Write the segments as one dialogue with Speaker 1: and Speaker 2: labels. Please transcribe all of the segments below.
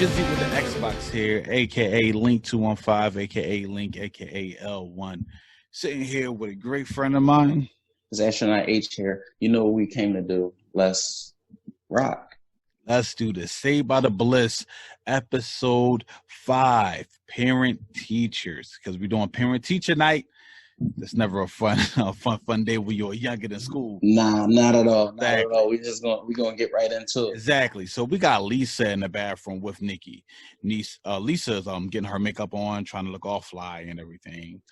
Speaker 1: Shizzy with the Xbox here, aka Link215, aka Link, aka L1. Sitting here with a great friend of mine.
Speaker 2: It's Astronaut H here. You know what we came to do? Let's rock.
Speaker 1: Let's do this. Saved by the Bliss, episode 5, Parent Teachers. Because we're doing Parent Teacher Night. It's never a fun day when you're younger than school.
Speaker 2: Nah, not at all. Not at all. We're gonna get right into it.
Speaker 1: Exactly. So we got Lisa in the bathroom with Nikki. Lisa's getting her makeup on, trying to look all fly and everything.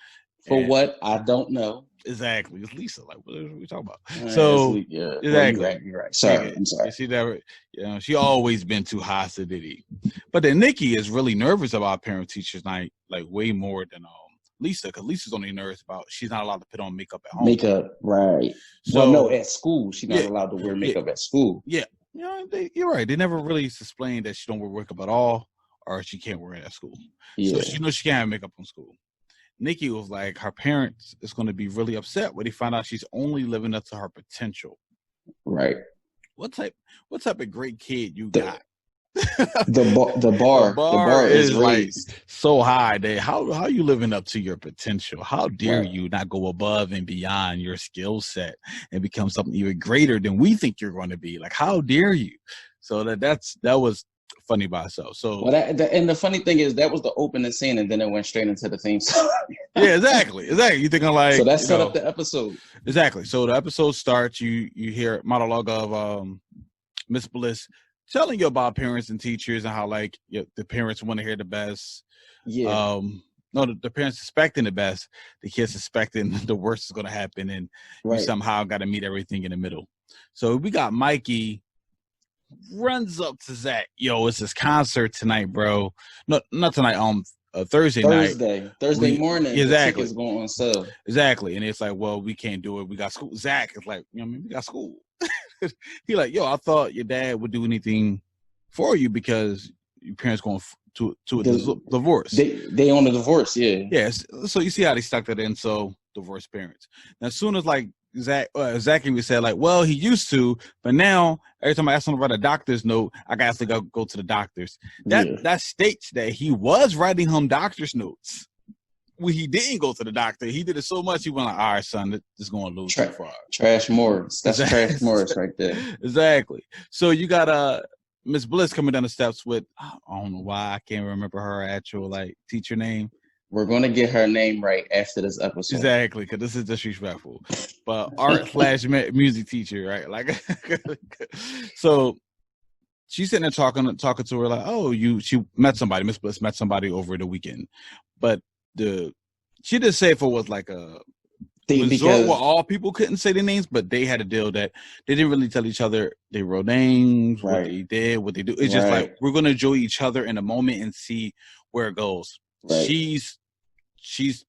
Speaker 2: For what? I don't know.
Speaker 1: Exactly. It's Lisa. Like, what are we talking about?
Speaker 2: Exactly.
Speaker 1: Well,
Speaker 2: you're right. Sorry. I'm sorry.
Speaker 1: She never, she always been too hostility. But then Nikki is really nervous about Parent Teachers Night, like way more than Lisa, because Lisa's only nervous about she's not allowed to put on makeup at home.
Speaker 2: Makeup, right. So, no, at school. She's not allowed to wear makeup at school.
Speaker 1: Yeah. You're right. They never really explained that she don't wear makeup at all, or she can't wear it at school. Yeah. So she knows she can't have makeup in school. Nikki was like, her parents is going to be really upset when they find out she's only living up to her potential.
Speaker 2: Right.
Speaker 1: What type of great kid you got?
Speaker 2: The bar is raised
Speaker 1: like so high that how are you living up to your potential? How dare you not go above and beyond your skill set and become something even greater than we think you're going to be? Like, how dare you? So that was funny by itself. So
Speaker 2: and the funny thing is that was the opening scene, and then it went straight into the theme song.
Speaker 1: Yeah, exactly. You thinking like
Speaker 2: so that set up the episode.
Speaker 1: Exactly. So the episode starts. You hear monologue of Miss Bliss telling you about parents and teachers and how like the parents want to hear the best.
Speaker 2: Yeah.
Speaker 1: No, the parents expecting the best, the kids expecting the worst is going to happen, and you somehow got to meet everything in the middle. So we got Mikey runs up to Zach. Yo, it's his concert tonight, bro. No, not tonight. Thursday night.
Speaker 2: Thursday morning.
Speaker 1: Exactly.
Speaker 2: The tickets going on sale.
Speaker 1: Exactly. And it's like, well, we can't do it. We got school. Zach is like, we got school. He like, yo, I thought your dad would do anything for you because your parents going to a divorce.
Speaker 2: They on a divorce, yeah.
Speaker 1: Yes. So you see how they stuck that in. So divorced parents. Now, as soon as like Zach even said like, well, he used to, but now every time I ask him to write a doctor's note, I got to go to the doctors. That states that he was writing him doctor's notes. When he didn't go to the doctor, he did it so much he went like, all right, son, this is going to lose too far.
Speaker 2: Trash Morris. That's Trash Morris right there.
Speaker 1: Exactly. So you got Miss Bliss coming down the steps with, I don't know why I can't remember her actual like teacher name.
Speaker 2: We're going to get her name right after this episode.
Speaker 1: Exactly, because this is disrespectful. But art/music teacher, right? Like, so she's sitting there talking to her like, oh, she met somebody. Miss Bliss met somebody over the weekend. But she didn't say if it was like a resort where all people couldn't say their names, but they had a deal that they didn't really tell each other their real names, what they did, what they do. It's just like, we're going to enjoy each other in a moment and see where it goes. Right. She's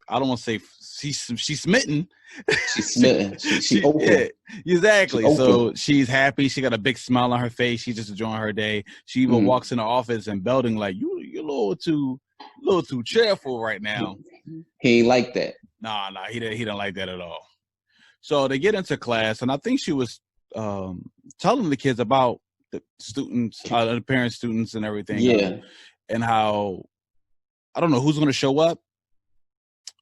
Speaker 1: I don't want to say she's smitten.
Speaker 2: She's smitten. She open.
Speaker 1: Yeah, exactly. So she's happy. She got a big smile on her face. She's just enjoying her day. She even walks in the office and belting like, you're a little too cheerful right now.
Speaker 2: He ain't like that.
Speaker 1: Nah, he didn't like that at all. So they get into class, and I think she was telling the kids about the students, the parents, students, and everything.
Speaker 2: Yeah,
Speaker 1: and how I don't know who's going to show up.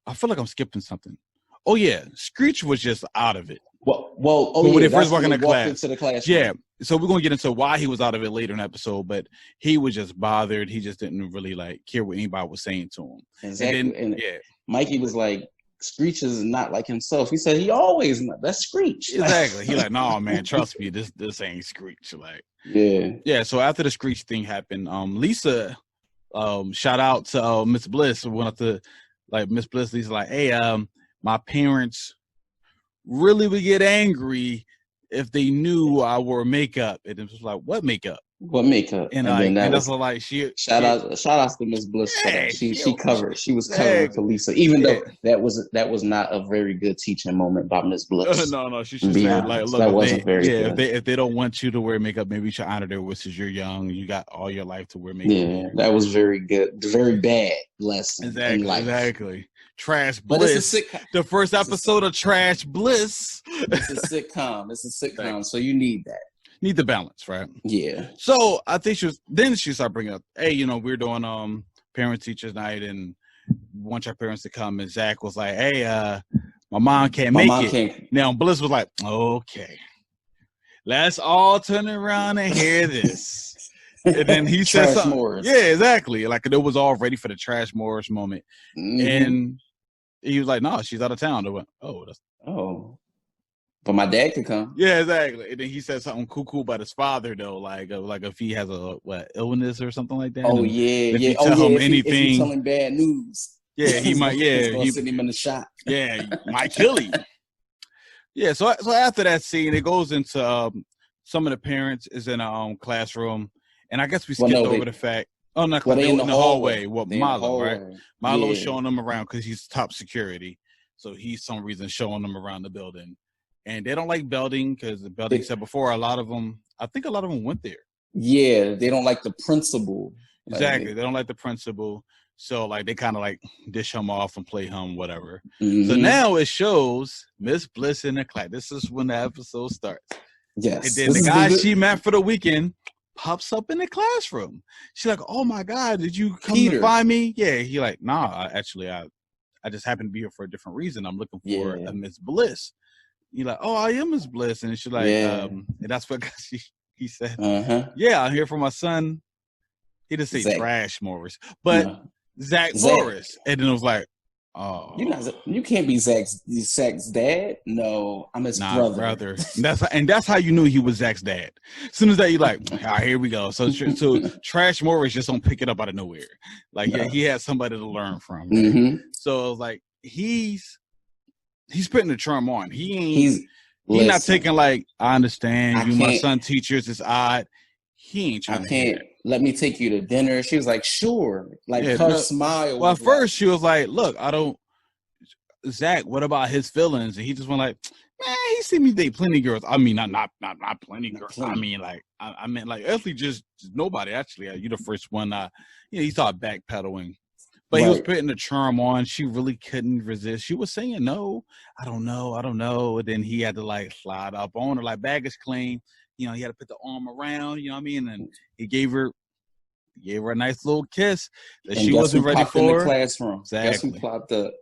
Speaker 1: I feel like I'm skipping something. Oh yeah, Screech was just out of it.
Speaker 2: When
Speaker 1: they first walked into the
Speaker 2: class.
Speaker 1: Yeah, so we're gonna get into why he was out of it later in the episode, but he was just bothered. He just didn't really like care what anybody was saying to him.
Speaker 2: Exactly. And Mikey was like, Screech is not like himself. He said he always not. That's Screech.
Speaker 1: Exactly. He like, no man, trust me, this ain't Screech. Like, yeah. So after the Screech thing happened, Lisa, shout out to Miss Bliss. Went up to like Miss Bliss. Lisa like, hey, my parents really would get angry if they knew I wore makeup. And it was like, what makeup?
Speaker 2: What makeup?
Speaker 1: And that's like
Speaker 2: shout out to Miss Bliss. Yeah, she covered. She was covering for Lisa, even though that was not a very good teaching moment by Miss Bliss.
Speaker 1: No, she should say like, look,
Speaker 2: that wasn't very good.
Speaker 1: If they don't want you to wear makeup, maybe you should honor their wishes. You're young, you got all your life to wear makeup.
Speaker 2: Yeah, that was very good. Very bad lesson.
Speaker 1: Exactly. Trash Bliss. The first episode of Trash Bliss.
Speaker 2: It's a sitcom. So you need that.
Speaker 1: need the balance, right?
Speaker 2: Yeah.
Speaker 1: So I think she started bringing up, hey, you know, we're doing parent teachers night and want your parents to come, and Zach was like, hey, my mom can't make it. Now Bliss was like, okay, let's all turn around and hear this. And then he said something. Morris. Yeah, exactly. Like it was all ready for the Trash Morris moment. And he was like, no, she's out of town. They went,
Speaker 2: but my dad could come.
Speaker 1: Yeah, exactly. And then he said something cool about his father, though, like if he has a illness or something like that.
Speaker 2: Oh, yeah,
Speaker 1: if you tell him anything,
Speaker 2: if you tell him bad news.
Speaker 1: Yeah, he might. Yeah,
Speaker 2: he send him in the shop.
Speaker 1: Yeah, might kill him. Yeah. So after that scene, it goes into some of the parents is in a classroom, and I guess we skipped over the fact. Oh, no, they in the hallway. Well, Milo, right? Milo's showing them around because he's top security, so he's some reason showing them around the building. And they don't like Belding because the Belding said before, I think a lot of them went there.
Speaker 2: Yeah, they don't like the principal.
Speaker 1: Exactly. They don't like the principal. So, like, they kind of, like, dish him off and play him, whatever. So now it shows Miss Bliss in the class. This is when the episode starts.
Speaker 2: Yes.
Speaker 1: And then the guy she met for the weekend pops up in the classroom. She's like, oh, my God, did you come to find me? Yeah. He like, nah, actually, I just happened to be here for a different reason. I'm looking for a Miss Bliss. You're like, oh, I am Miss Bliss. And she's like, and that's what he said. Yeah, I'm here for my son. He didn't say Trash Morris, but Zach Morris. And then it was like, oh.
Speaker 2: You can't be Zach's dad. No, I'm his brother.
Speaker 1: That's how you knew he was Zach's dad. As soon as that, you're like, all right, here we go. So Trash Morris just don't pick it up out of nowhere. Like, he had somebody to learn from. Right? So it was like, he's putting the charm on. He's not taking like, I understand my son teachers is odd. He ain't trying to
Speaker 2: let me take you to dinner. She was like, sure. Like her smile.
Speaker 1: Well, at first she was like, look, Zach, what about his feelings? And he just went like, man, he see me date plenty girls. I mean, not plenty girls. I mean, like, I meant like actually just nobody actually. You the first one. He started backpedaling. But he was putting the charm on. She really couldn't resist. She was saying, no, I don't know. And then he had to like slide up on her, like baggage claim. You know, he had to put the arm around, you know what I mean? And he gave her a nice little kiss that she wasn't ready for.
Speaker 2: In the classroom. Exactly. Guess who popped up?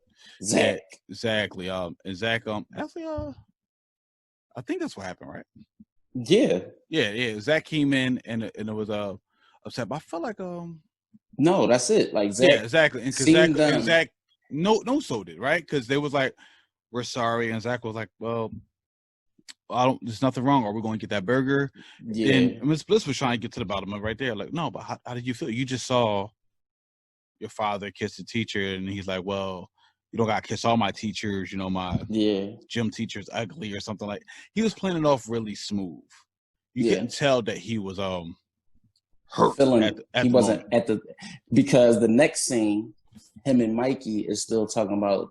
Speaker 2: Zach.
Speaker 1: Exactly. And Zach, actually, I think that's what happened, right?
Speaker 2: Yeah.
Speaker 1: Yeah. Zach came in and it was upset. But I felt like
Speaker 2: no, that's it. Like Zach.
Speaker 1: Yeah, exactly. And Zach no so did, right? Because they was like, we're sorry. And Zach was like, well, there's nothing wrong. Are we going to get that burger? Yeah. And Miss Bliss was trying to get to the bottom of it right there. Like, no, but how did you feel? You just saw your father kiss the teacher. And he's like, well, you don't got to kiss all my teachers. You know, my gym teacher's ugly or something like. He was playing it off really smooth. You couldn't tell that he was hurt.
Speaker 2: He wasn't moment. Because the next scene, him and Mikey is still talking about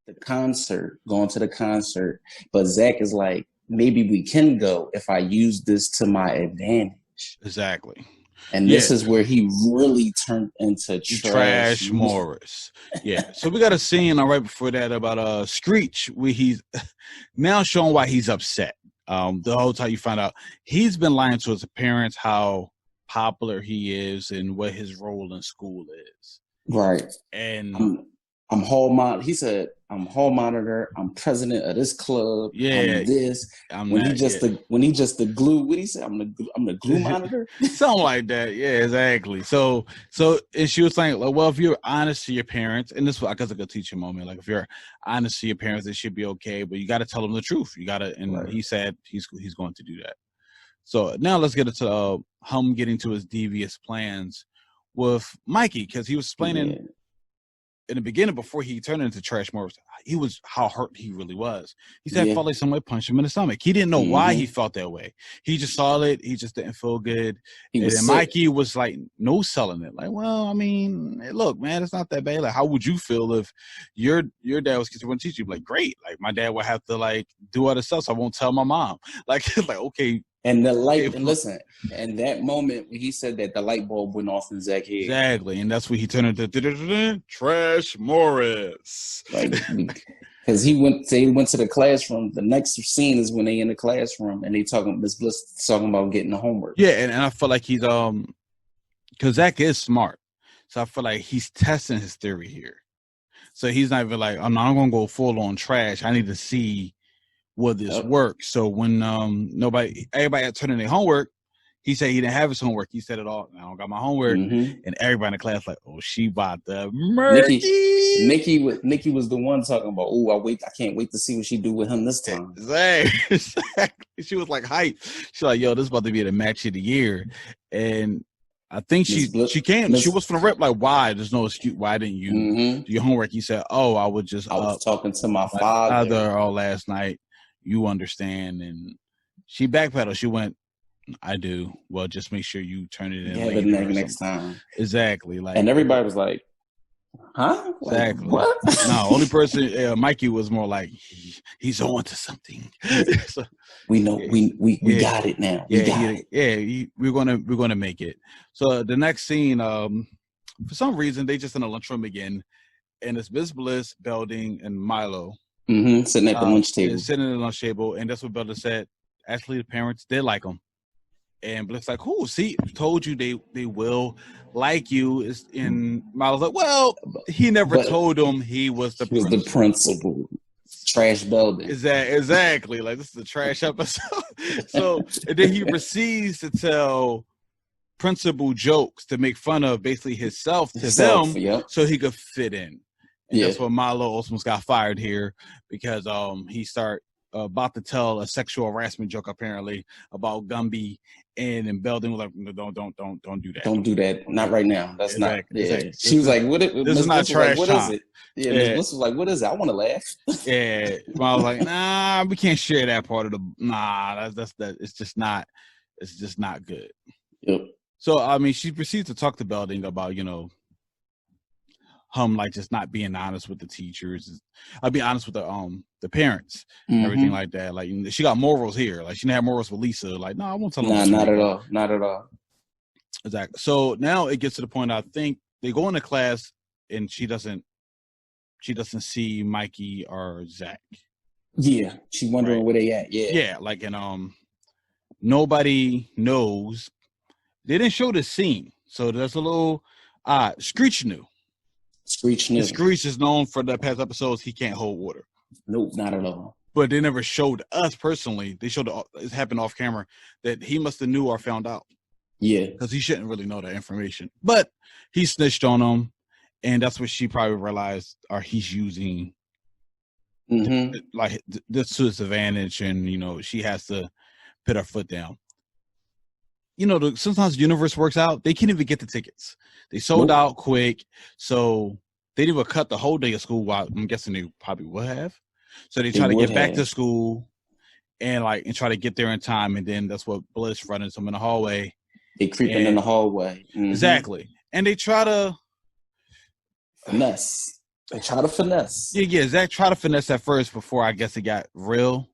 Speaker 2: the concert, going to the concert. But Zach is like, maybe we can go if I use this to my advantage.
Speaker 1: Exactly.
Speaker 2: And this is where he really turned into Trash
Speaker 1: Morris. Yeah. So we got a scene right before that about Screech, where he's now showing why he's upset. The whole time you find out he's been lying to his parents how popular he is and what his role in school is.
Speaker 2: Right.
Speaker 1: And
Speaker 2: I'm hall monitor. He said, I'm hall monitor. I'm president of this club.
Speaker 1: Yeah.
Speaker 2: I'm this. When he just the glue, what he said? I'm the glue monitor.
Speaker 1: Something like that. Yeah, exactly. So and she was saying, like, well, if you're honest to your parents, and this was, I guess, a good teaching moment. Like, if you're honest to your parents, it should be okay, but you got to tell them the truth. You got to, and he said he's going to do that. So now let's get into him getting to his devious plans with Mikey, because he was explaining in the beginning, before he turned into Trash Morris, he was how hurt he really was. He said, I felt like somebody punched him in the stomach. He didn't know why he felt that way. He just saw it. He just didn't feel good. And then Mikey was like, no selling it. Like, well, I mean, look, man, it's not that bad. Like, how would you feel if your dad was going to teach you? Like, great. Like, my dad would have to like do other stuff, so I won't tell my mom. Like okay.
Speaker 2: And the light, and listen, and that moment when he said that, the light bulb went off in Zach's head.
Speaker 1: Exactly, and that's when he turned into Trash Morris.
Speaker 2: Like, Because they went to the classroom. The next scene is when they in the classroom and Miss Bliss talking about getting the homework.
Speaker 1: Yeah, and I feel like he's because Zach is smart, so I feel like he's testing his theory here. So he's not even like, I'm not gonna go full on trash. I need to see will this work. So when everybody had turned in their homework, he said he didn't have his homework. He said it all. I don't got my homework, and everybody in the class like, oh, she about to murder.
Speaker 2: Nikki was the one talking about, oh, I can't wait to see what she do with him this time.
Speaker 1: Exactly. She was like hype. She's like, yo, this is about to be the match of the year, and I think she came. She was from the rep like, why? There's no excuse. Why didn't you do your homework? He said, oh, I was talking to my father all last night. You understand? And she backpedaled. She went, I do. Well, just make sure you turn it in
Speaker 2: next time.
Speaker 1: Exactly. Like,
Speaker 2: and everybody was like, huh?
Speaker 1: Exactly.
Speaker 2: Like, what?
Speaker 1: No, only person, Mikey was more like, he's on to something. So,
Speaker 2: we know, we got it now.
Speaker 1: We're gonna make it. So the next scene, for some reason, they just in a lunchroom again, and it's Miss Bliss, Belding, and Milo.
Speaker 2: Sitting at the lunch table.
Speaker 1: Sitting at the lunch table, and that's what Belding said. Actually, the parents did like him. And Bliss like, cool, see, told you they will like you. And Milo's like, well, he never told him he was the principal.
Speaker 2: The principal. Trash Belding.
Speaker 1: Exactly. Like, this is a trash episode. So, and then he proceeds to tell principal jokes to make fun of basically himself to them so he could fit in. And that's why Milo almost got fired here because he started about to tell a sexual harassment joke apparently about Gumby and Belding was like, no, don't do that.
Speaker 2: Don't do that. Not right now. That's
Speaker 1: exactly,
Speaker 2: not. Yeah.
Speaker 1: Exactly.
Speaker 2: She was like, "What?
Speaker 1: This is not trash
Speaker 2: like,
Speaker 1: time."
Speaker 2: What is it? Yeah. Miss Bliss was like, "What is it? I want to laugh."
Speaker 1: Yeah. I was like, nah, we can't share that part of the. Nah, that's that. It's just not good.
Speaker 2: Yep.
Speaker 1: So I mean, she proceeds to talk to Belding about him like just not being honest with the teachers. I'll be honest with the parents, everything like that. Like, she got morals here. Like, she didn't have morals with Lisa. Like, no, I won't tell them.
Speaker 2: Not at all. Not at all.
Speaker 1: Exactly. So now it gets to the point. I think they go into class and she doesn't see Mikey or Zach.
Speaker 2: Yeah, she's wondering where they at. Yeah.
Speaker 1: Yeah, like, and nobody knows. They didn't show the scene, so there's a little Screech knew.
Speaker 2: Screech
Speaker 1: is known for the past episodes. He can't hold water.
Speaker 2: Nope, not at all.
Speaker 1: But they never showed us personally. They showed it happened off camera that he must have knew or found out.
Speaker 2: Yeah,
Speaker 1: because he shouldn't really know that information. But he snitched on him, and that's what she probably realized. Or he's using this to his advantage, and she has to put her foot down. Sometimes the universe works out. They can't even get the tickets. They sold out quick, so they didn't even cut the whole day of school. I'm guessing they probably would have. So they try to get back to school and try to get there in time. And then that's what Bliss running into them in the hallway.
Speaker 2: They creeping in the hallway.
Speaker 1: Exactly. And they try to
Speaker 2: finesse.
Speaker 1: Yeah. Zach tried to finesse at first before I guess it got real.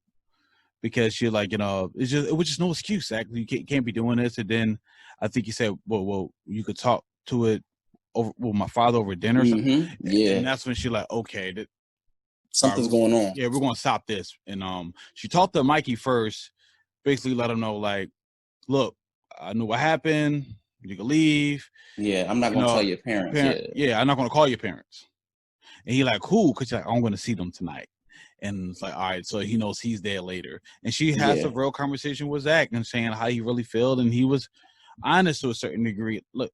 Speaker 1: Because she it was just no excuse. Zach, you can't be doing this. And then I think he said, well, you could talk to it over with my father over dinner or something.
Speaker 2: Yeah.
Speaker 1: And that's when she okay,
Speaker 2: something's going on.
Speaker 1: Yeah, we're going to stop this. And she talked to Mikey first, basically let him know, look, I knew what happened. You can leave.
Speaker 2: Yeah, I'm not going to tell your parents.
Speaker 1: Yeah, I'm not going to call your parents. And he cool, because I'm going to see them tonight. And it's all right, so he knows he's there later. And she has a real conversation with Zach and saying how he really felt, and he was honest to a certain degree. Look,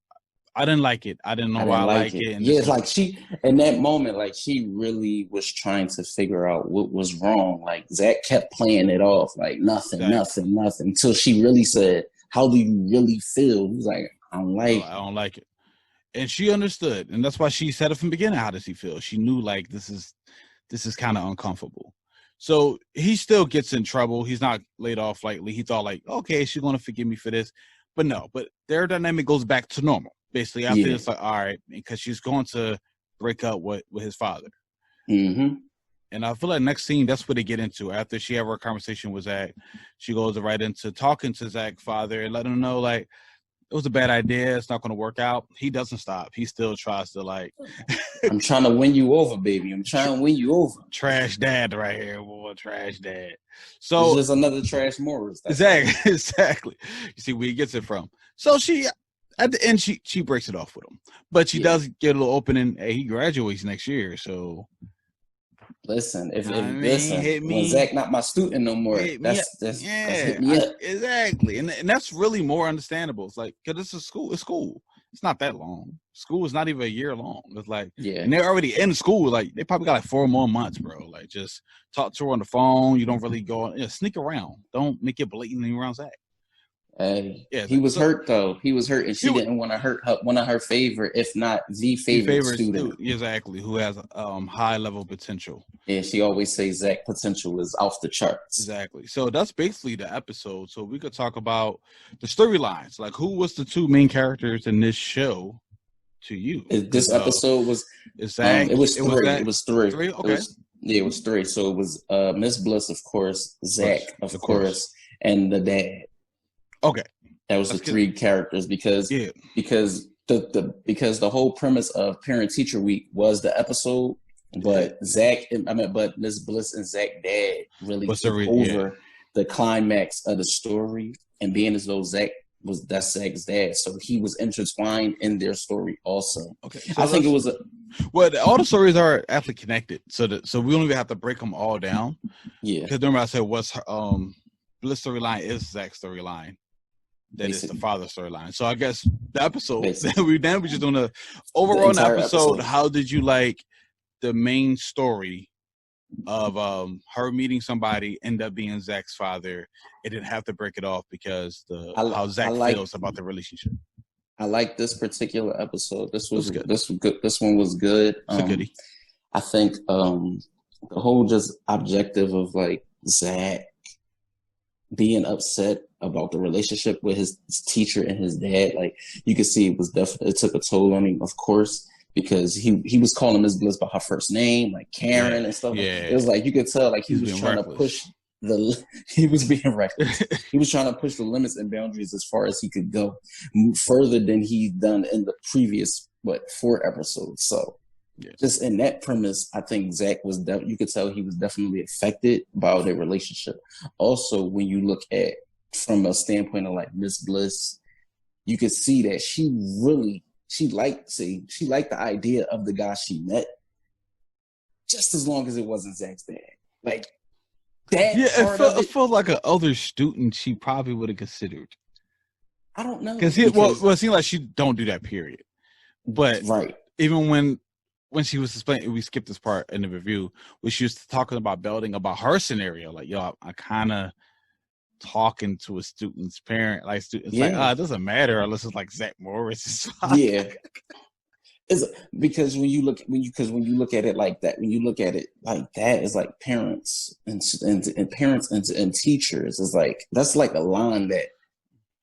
Speaker 1: I didn't like it. I didn't know why I like it. And
Speaker 2: it's she, in that moment, she really was trying to figure out what was wrong. Zach kept playing it off, nothing, until she really said, how do you really feel? He was like, I don't
Speaker 1: like it. And she understood. And that's why she said it from the beginning, how does he feel? She knew, this is kind of uncomfortable. So he still gets in trouble. He's not laid off lightly. He thought okay, she's going to forgive me for this. But no, but their dynamic goes back to normal. Basically, after it's all right, because she's going to break up with his father.
Speaker 2: Mm-hmm.
Speaker 1: And I feel next scene, that's what they get into. After she had her conversation with Zach, she goes right into talking to Zach's father and letting him know, it was a bad idea. It's not going to work out. He doesn't stop. He still tries to like.
Speaker 2: I'm trying to win you over, baby. I'm trying to win you over.
Speaker 1: Trash dad right here, boy. Trash dad.
Speaker 2: It's
Speaker 1: So
Speaker 2: just another trash Morris.
Speaker 1: exactly. You see where he gets it from. So she, at the end, she breaks it off with him, but she does get a little opening. Hey, he graduates next year, so.
Speaker 2: Listen,
Speaker 1: hit me,
Speaker 2: when Zach not my student no more, that's hit me up.
Speaker 1: Exactly, and that's really more understandable. It's like, because it's a school. It's school. It's not that long. School is not even a year long. It's like, and they're already in school. Like, they probably got like 4 more months, bro. Like, just talk to her on the phone. You don't really go, sneak around. Don't make it blatantly around Zach.
Speaker 2: He was hurt though. He was hurt, and she didn't want to hurt one of her favorite, if not the favorite student.
Speaker 1: Exactly, who has high level potential.
Speaker 2: Yeah, she always says Zach potential is off the charts.
Speaker 1: Exactly. So that's basically the episode. So we could talk about the storylines. Like, who was the 2 main characters in this show to you?
Speaker 2: This episode was
Speaker 1: Zach.
Speaker 2: It was 3. It was 3.
Speaker 1: 3? Okay.
Speaker 2: It was 3. So it was Miss Bliss, of course, Zach, of course, and the dad.
Speaker 1: Okay,
Speaker 2: that was the 3 characters because the whole premise of Parent Teacher Week was the episode, but but Miss Bliss and Zach dad really took over the climax of the story, and being as though that's Zach's dad, so he was intertwined in their story also. Okay, so I think it was
Speaker 1: all the stories are actually connected, so we don't even have to break them all down. Yeah, because remember I said Bliss storyline is Zach's storyline. That is the father storyline. So I guess the episode we're just doing the overall episode. How did you like the main story of her meeting somebody, end up being Zach's father? It didn't have to break it off because how Zach feels about the relationship.
Speaker 2: I like this particular episode. This was good. This one was good.
Speaker 1: It's a goodie.
Speaker 2: I think the whole just objective of like Zach being upset about the relationship with his teacher and his dad, like you could see it was definitely, it took a toll on him, of course, because he was calling Miss Bliss by her first name, like Karen and stuff. Yeah. It was like you could tell like he was trying to push he was being reckless. He was trying to push the limits and boundaries as far as he could go, further than he'd done in the previous 4 episodes. So just in that premise, I think Zach was you could tell he was definitely affected by their relationship. Also, when you look at from a standpoint of like Miss Bliss, you could see that she liked the idea of the guy she met, just as long as it wasn't Zach's dad. Like that. Yeah,
Speaker 1: it felt like an other student she probably would have considered.
Speaker 2: I don't know
Speaker 1: because it seemed like she don't do that, period. But even when she was explaining, we skipped this part in the review, when she was talking about building about her scenario, like, yo, I kind of talking to a student's parent, like students like, it doesn't matter unless it's like Zach Morris.
Speaker 2: Yeah. It's because when you look at it like that, it's like parents and parents and teachers is like, that's like a line that,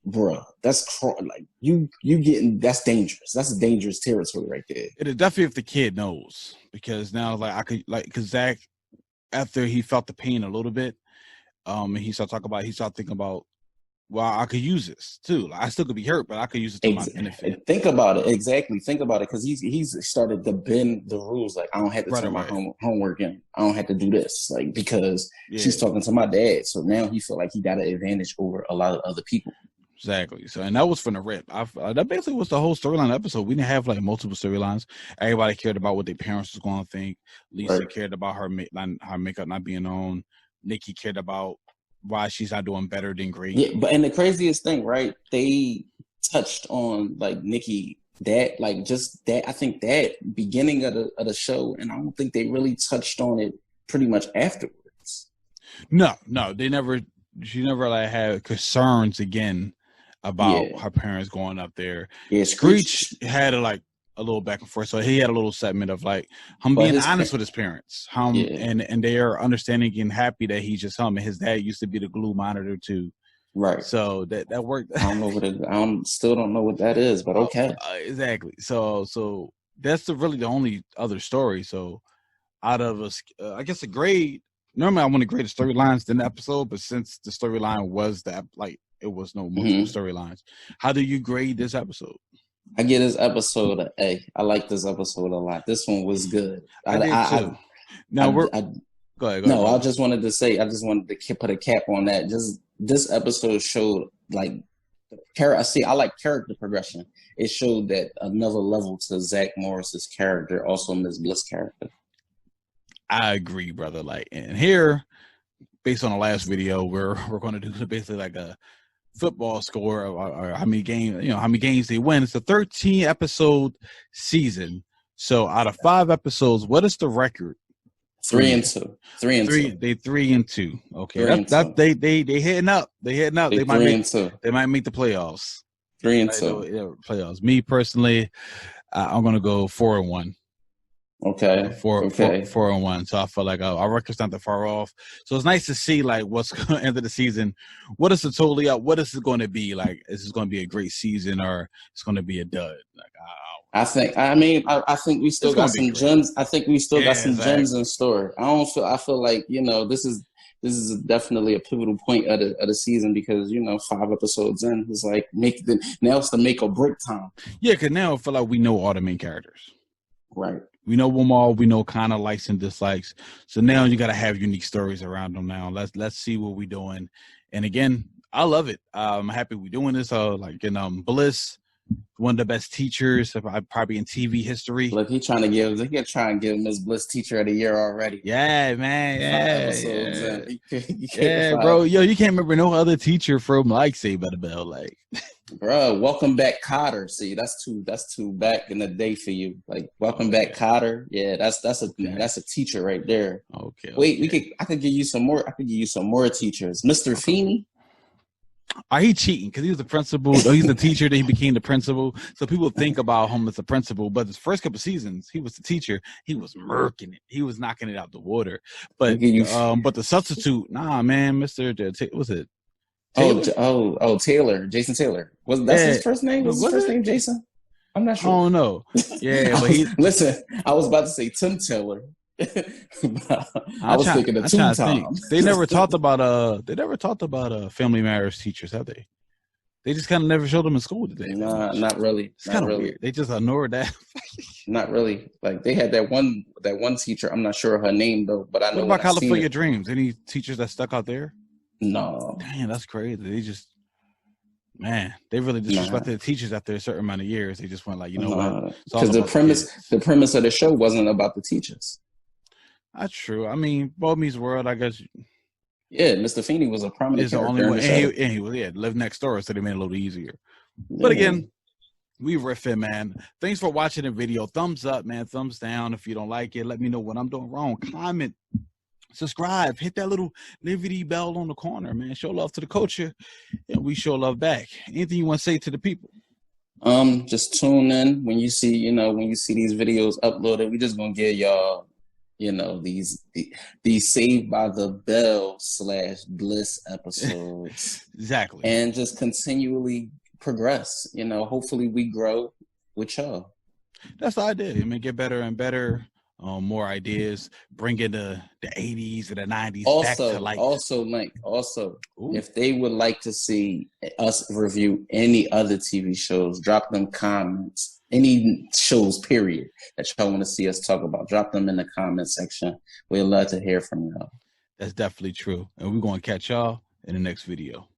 Speaker 2: bruh, that's like you getting, that's dangerous. That's dangerous territory right there.
Speaker 1: It is definitely if the kid knows, because now like I could like, because Zach, after he felt the pain a little bit, and he started thinking about, well, I could use this too. Like, I still could be hurt, but I could use it to my benefit.
Speaker 2: Think about it. Exactly. Think about it. Because he's started to bend the rules. Like, I don't have to turn my homework in. I don't have to do this. Like, because she's talking to my dad. So now he feel like he got an advantage over a lot of other people.
Speaker 1: Exactly. So, and that was from the rip. That basically was the whole storyline episode. We didn't have like multiple storylines. Everybody cared about what their parents was going to think. Lisa cared about her makeup not being on. Nikki cared about why she's not doing better than great.
Speaker 2: Yeah, but and the craziest thing, right? They touched on like Nikki, that like just that. I think that beginning of the show, and I don't think they really touched on it pretty much afterwards.
Speaker 1: No, they never. She never like had concerns again about her parents going up there. Yeah, Screech had a little back and forth. So he had a little segment of like him being honest with his parents, and they are understanding and happy that he's just home. And his dad used to be the glue monitor too. Right. So that worked.
Speaker 2: I don't know what still don't know what that is, but okay.
Speaker 1: Exactly. So that's really the only other story. So out of I guess a grade. Normally I want to grade the storylines than the episode, but since the storyline was that like it was no multiple storylines. How do you grade this episode?
Speaker 2: I give this episode an A. I like this episode a lot. This one was good.
Speaker 1: I did too. Now
Speaker 2: go ahead. No, I just wanted to say, I just wanted to put a cap on that. Just this episode showed like I like character progression. It showed that another level to Zach Morris's character, also Ms. Bliss' character.
Speaker 1: I agree, brother. Like, and here, based on the last video, we're going to do basically like a football score or how many games they win. It's a 13 episode season. So out of 5 episodes, what is the record?
Speaker 2: 3-2. 3-2.
Speaker 1: They 3-2. Okay, they hitting up. They might make the playoffs.
Speaker 2: 3-2.
Speaker 1: Playoffs. Me personally, I'm gonna go 4-1.
Speaker 2: Okay.
Speaker 1: 4-1. So I feel like our record's not that far off. So it's nice to see like what's going to end of the season. What is it totally up? What is it going to be like? Is this going to be a great season or it's going to be a dud? Like
Speaker 2: I think we still got some gems. I think we still got some gems in store. I feel like, this is definitely a pivotal point of the season because 5 episodes in, it's like now it's the make or break time.
Speaker 1: Yeah, because now I feel like we know all the main characters.
Speaker 2: Right.
Speaker 1: We know them all. We know kind of likes and dislikes. So now you got to have unique stories around them. Now let's see what we're doing. And again, I love it. I'm happy we're doing this. Bliss, one of the best teachers probably in TV history.
Speaker 2: Look, he trying to give Ms. Bliss Teacher of the Year already.
Speaker 1: Yeah, man.
Speaker 2: 5 episodes in.
Speaker 1: Yeah, bro. Yo, you can't remember no other teacher from like Saved by the Bell, like.
Speaker 2: Bro, welcome back, Cotter. See, that's too back in the day for you. Like, welcome back, Cotter. Yeah, that's a teacher right there.
Speaker 1: Okay.
Speaker 2: Wait, I could give you some more. I could give you some more teachers. Mr. Feeney.
Speaker 1: Are he cheating? Because he was the principal. He's the teacher. Then he became the principal. So people think about him as the principal. But his first couple seasons, he was the teacher. He was murking it. He was knocking it out the water. But the substitute, nah, man, was it? Taylor?
Speaker 2: Taylor, Jason Taylor. That's his first name? Was his first name Jason? I'm not sure.
Speaker 1: I don't know. Yeah, but
Speaker 2: listen, I was about to say Tim Taylor. I was thinking of two times.
Speaker 1: They never talked about family matters teachers, have they? They just kind of never showed them in school, did they?
Speaker 2: Nah, not really.
Speaker 1: It's kind of weird. They just ignored that.
Speaker 2: Not really. Like they had that one teacher. I'm not sure her name though, but I know.
Speaker 1: What about California Dreams? Any teachers that stuck out there?
Speaker 2: No.
Speaker 1: Damn, that's crazy. They really disrespected the teachers after a certain amount of years. They just went like, what?
Speaker 2: Because the premise of the show wasn't about the teachers.
Speaker 1: That's true. I mean, Boy Meets World, I guess.
Speaker 2: Yeah, Mr. Feeney was a prominent character. The only one,
Speaker 1: and he lived next door, so they made it a little easier. Yeah. But again, we riffing, man. Thanks for watching the video. Thumbs up, man. Thumbs down if you don't like it. Let me know what I'm doing wrong. Comment. Subscribe, hit that little liberty bell on the corner, man. Show love to the culture, and we show love back. Anything you want to say to the people?
Speaker 2: Just tune in when you see these videos uploaded. We just gonna give y'all, these Saved by the Bell / Bliss episodes.
Speaker 1: Exactly,
Speaker 2: and just continually progress. Hopefully we grow with y'all.
Speaker 1: That's the idea. I mean, get better and better. More ideas, bring in the 80s and the 90s back to life. Also, if they would like to see us review any other TV shows, drop them comments. Any shows, period, that y'all want to see us talk about, drop them in the comment section. We'd love to hear from y'all. That's definitely true. And we're going to catch y'all in the next video.